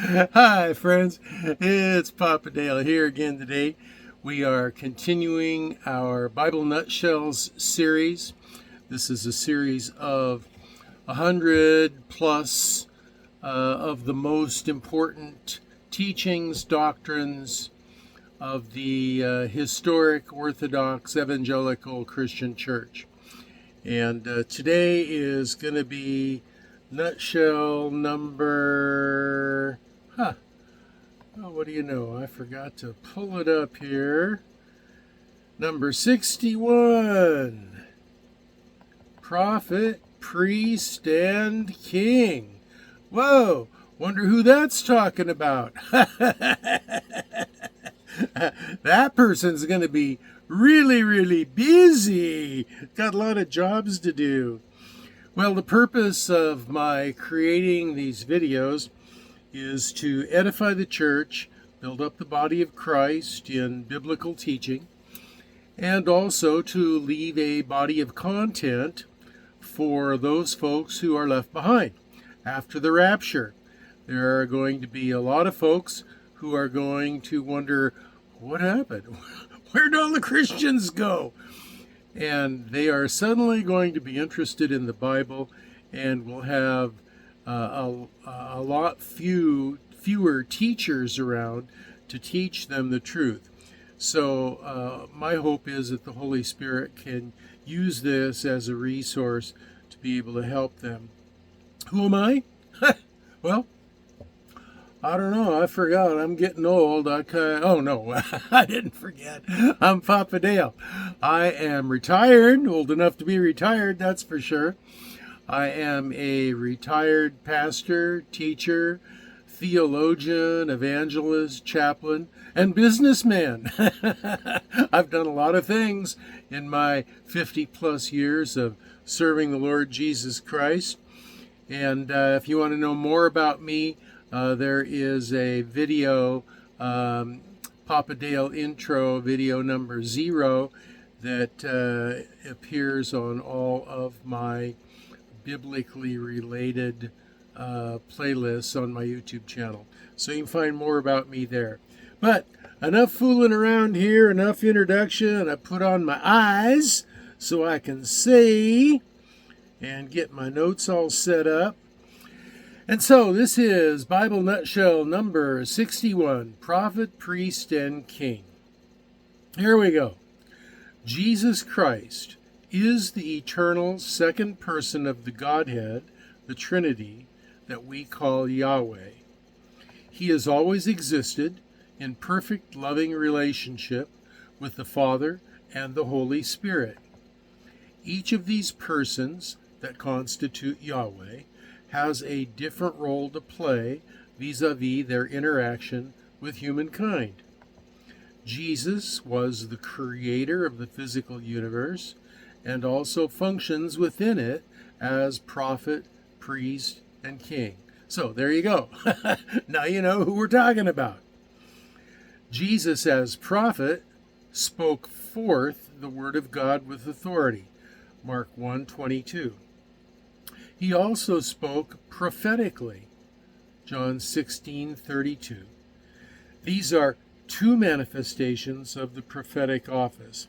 Hi, friends. It's Papa Dale here again today. We are continuing our Bible Nutshells series. This is a series of 100 plus of the most important teachings, doctrines of the historic Orthodox Evangelical Christian Church. And today is going to be nutshell number, oh, what do you know? I forgot to pull it up here. Number 61. Prophet, priest, and king. Whoa, wonder who that's talking about. That person's going to be really busy. Got a lot of jobs to do. Well, the purpose of my creating these videos is to edify the church, build up the body of Christ in biblical teaching, and also to leave a body of content for those folks who are left behind after the rapture. There are going to be a lot of folks who are going to wonder, what happened? Where'd all the Christians go? And they are suddenly going to be interested in the Bible and will have a lot fewer teachers around to teach them the truth. So my hope is that the Holy Spirit can use this as a resource to be able to help them. Who am I? Well, I don't know. I forgot. I'm getting old. Oh, no. I didn't forget. I'm Papa Dale. I am retired, old enough to be retired, that's for sure. I am a retired pastor, teacher, theologian, evangelist, chaplain, and businessman. I've done a lot of things in my 50 plus years of serving the Lord Jesus Christ. And if you want to know more about me, there is a video, Papa Dale intro, video number 0, that appears on all of my biblically related playlists on my YouTube channel. So you can find more about me there. But enough fooling around here, enough introduction. I put on my eyes so I can see and get my notes all set up. And so this is Bible Nutshell number 61, Prophet, Priest, and King. Here we go. Jesus Christ is the eternal second person of the Godhead, the Trinity, that we call Yahweh. He has always existed in perfect loving relationship with the Father and the Holy Spirit. Each of these persons that constitute Yahweh has a different role to play vis-a-vis their interaction with humankind. Jesus was the creator of the physical universe and also functions within it as prophet, priest, and king. So there you go. Now you know who we're talking about. Jesus as prophet spoke forth the word of God with authority. Mark 1:22. He also spoke prophetically, John 16:32. These are two manifestations of the prophetic office.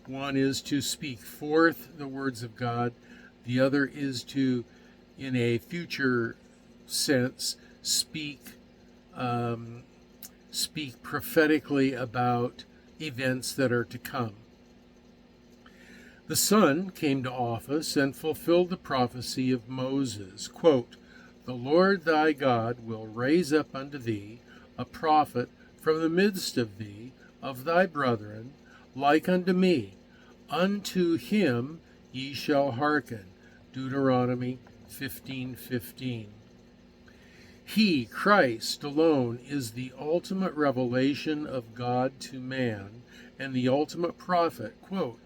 One is to speak forth the words of God. The other is to, in a future sense, speak prophetically about events that are to come. The Son came to office and fulfilled the prophecy of Moses. Quote, "The Lord thy God will raise up unto thee a prophet from the midst of thee, of thy brethren, like unto me. Unto him ye shall hearken." Deuteronomy 15:15. He, Christ alone, is the ultimate revelation of God to man and the ultimate prophet. Quote,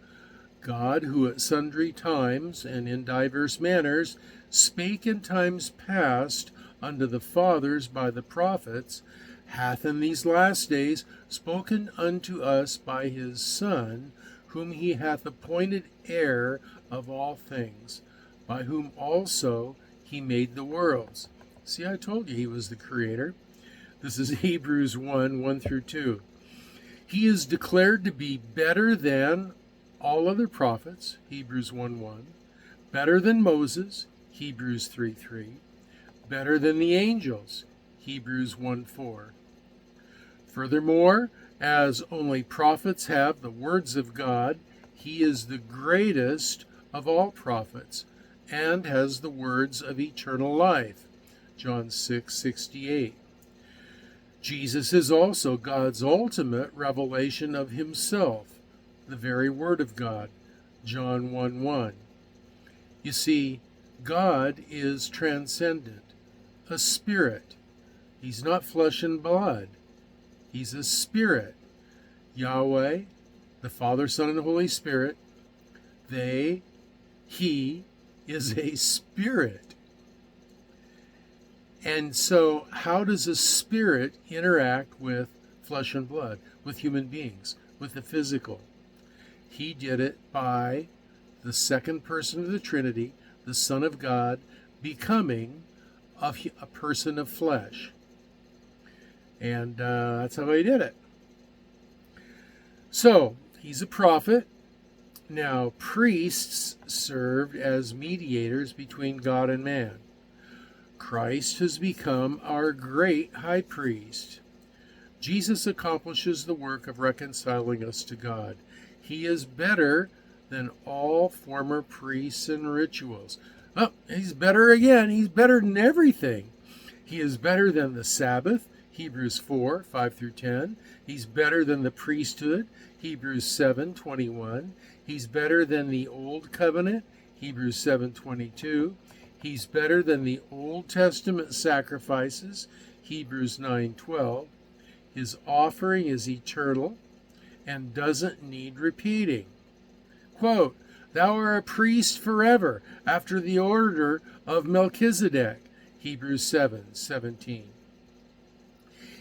"God, who at sundry times and in divers manners spake in times past unto the fathers by the prophets, hath in these last days spoken unto us by his Son, whom he hath appointed heir of all things, by whom also he made the worlds." See, I told you he was the creator. This is Hebrews 1, 1 through 2. He is declared to be better than all other prophets, Hebrews 1, 1. Better than Moses, Hebrews 3, 3. Better than the angels, Hebrews 1, 4. Furthermore, as only prophets have the words of God, he is the greatest of all prophets and has the words of eternal life, John 6:68. Jesus is also God's ultimate revelation of himself, the very word of God, John 1:1. You see, God is transcendent, a spirit. He's not flesh and blood. He's a spirit. Yahweh, the Father, Son, and Holy Spirit, he is a spirit. And so how does a spirit interact with flesh and blood, with human beings, with the physical? He did it by the second person of the Trinity, the Son of God, becoming a person of flesh. And that's how he did it. So, he's a prophet. Now, priests served as mediators between God and man. Christ has become our great high priest. Jesus accomplishes the work of reconciling us to God. He is better than all former priests and rituals. Oh, he's better again. He's better than everything. He is better than the Sabbath, Hebrews 4, 5 through 10. He's better than the priesthood, Hebrews 7, 21. He's better than the Old Covenant, Hebrews 7, 22. He's better than the Old Testament sacrifices, Hebrews 9, 12. His offering is eternal and doesn't need repeating. Quote, "Thou art a priest forever, after the order of Melchizedek," Hebrews 7, 17.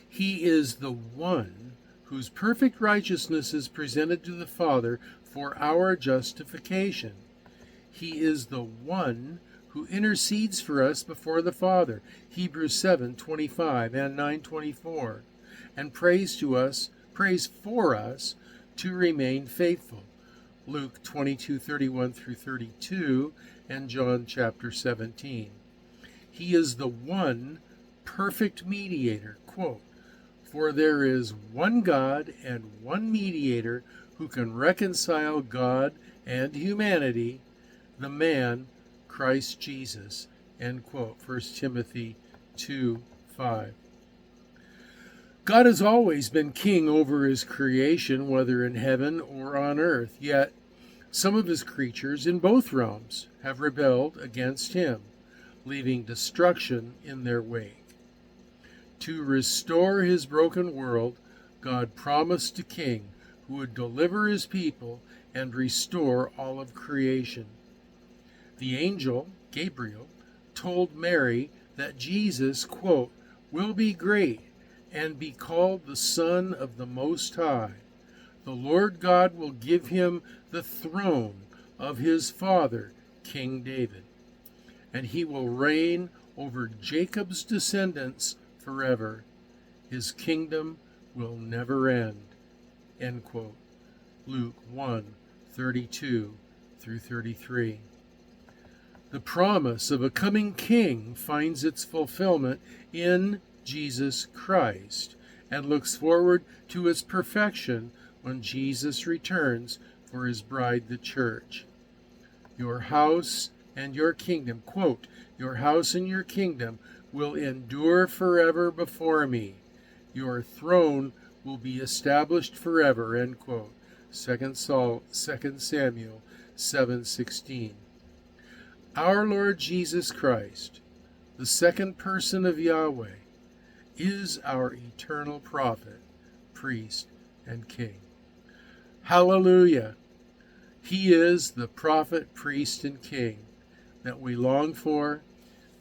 He is the one whose perfect righteousness is presented to the Father for our justification. He is the one who intercedes for us before the Father, Hebrews 7:25 and 9:24, and prays for us to remain faithful, Luke 22:31 through 32 and John chapter 17. He is the one perfect mediator, quote, "For there is one God and one mediator who can reconcile God and humanity, the man Christ Jesus," end quote, 1 Timothy 2:5. God has always been king over his creation, whether in heaven or on earth, yet some of his creatures in both realms have rebelled against him, leaving destruction in their wake. To restore his broken world, God promised a king who would deliver his people and restore all of creation. The angel, Gabriel, told Mary that Jesus, quote, "will be great and be called the Son of the Most High. The Lord God will give him the throne of his father, King David, and he will reign over Jacob's descendants forever. His kingdom will never end," end quote. Luke 1:32 through 33. The promise of a coming king finds its fulfillment in Jesus Christ and looks forward to its perfection when Jesus returns for his bride, the church. Your house and your kingdom, quote, "your house and your kingdom will endure forever before me. Your throne will be established forever," end quote. 2 Samuel 7:16. Our Lord Jesus Christ, the second person of Yahweh, is our eternal prophet, priest, and king. Hallelujah! He is the prophet, priest, and king that we long for,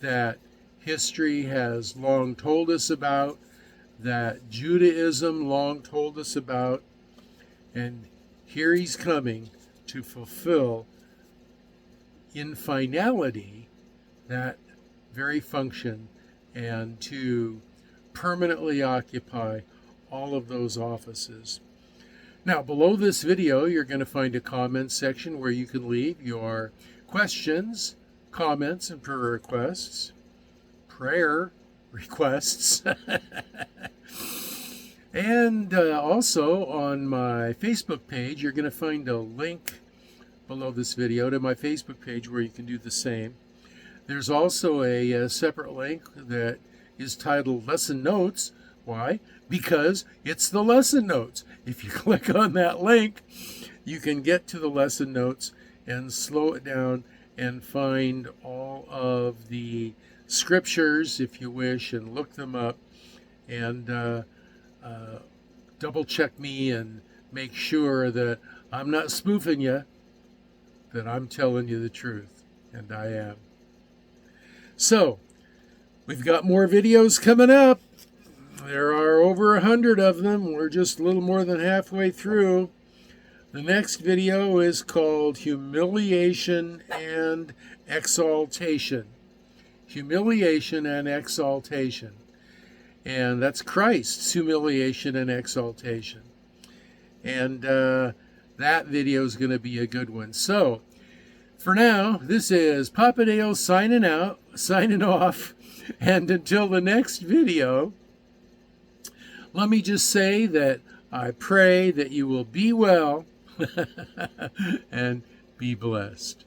that history has long told us about, that Judaism long told us about, and here he's coming to fulfill in finality that very function and to permanently occupy all of those offices. Now, below this video, you're going to find a comment section where you can leave your questions, comments, and prayer requests. And also on my Facebook page, you're going to find a link below this video to my Facebook page where you can do the same. There's also a separate link that is titled Lesson Notes. Why? Because it's the lesson notes. If you click on that link, you can get to the lesson notes and slow it down and find all of the scriptures, if you wish, and look them up and double check me and make sure that I'm not spoofing you, that I'm telling you the truth, and I am. So, we've got more videos coming up. There are over 100 of them. We're just a little more than halfway through. The next video is called Humiliation and Exaltation. Humiliation and Exaltation. And that's Christ's humiliation and exaltation. And that video is going to be a good one. So, for now, this is Papa Dale signing off. And until the next video, let me just say that I pray that you will be well and be blessed.